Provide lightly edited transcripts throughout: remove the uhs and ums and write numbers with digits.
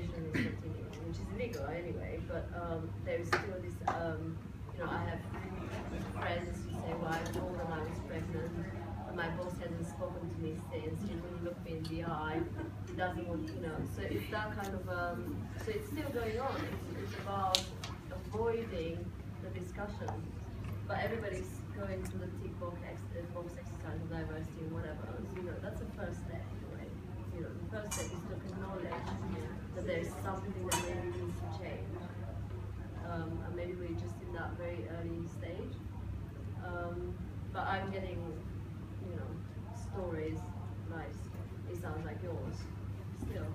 discrimination is continuing, which is illegal anyway, but there is still this, you know, I have friends who say, well, I told them I was pregnant, and my boss hasn't spoken to me since, he wouldn't look me in the eye, he doesn't want, you know, so it's that kind of, so it's still going on, it's about avoiding the discussion, but everybody's going to the tick box exercise of diversity and whatever, so, you know, that's the first step, right? You know, the first step is to acknowledge that there is something that maybe needs to change. And maybe we're just in that very early stage. But I'm getting, you know, stories like it sounds like yours still.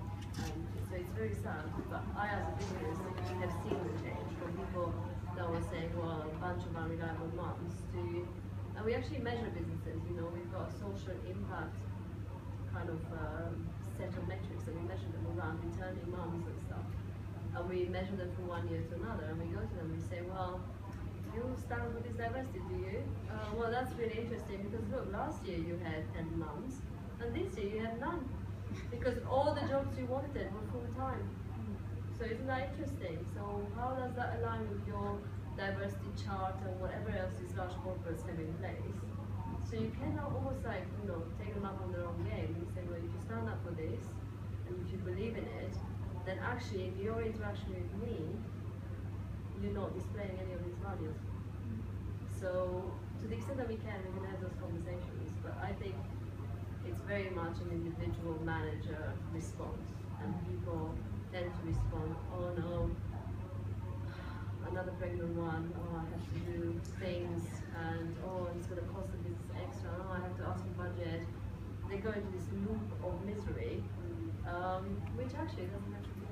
So it's very sad. But I, as a business, have seen the change from people that were saying, well, a bunch of unreliable moms to, and we actually measure businesses. You know, we've got social impact kind of set of metrics, and we measure them around returning moms and stuff. And we measure them from 1 year to another, and we go to them and we say, well, you stand with this diversity, do you? Well, that's really interesting because look, last year you had 10 moms, and this year you had none. Because all the jobs you wanted were full-time. So isn't that interesting? So how does that align with your diversity chart and whatever else these large corporates have in place? So you cannot almost like, you know, take them up on their own game. You say, well, if you stand up for this, and if you believe in it, then actually in your interaction with me, you're not displaying any of these values. So to the extent that we can have those conversations, but I think it's very much an individual manager response, and people tend to respond, oh no, another pregnant one, oh I have to do things, and oh it's going to cost the business extra, oh I have to ask for budget. They go into this loop of misery, which actually doesn't actually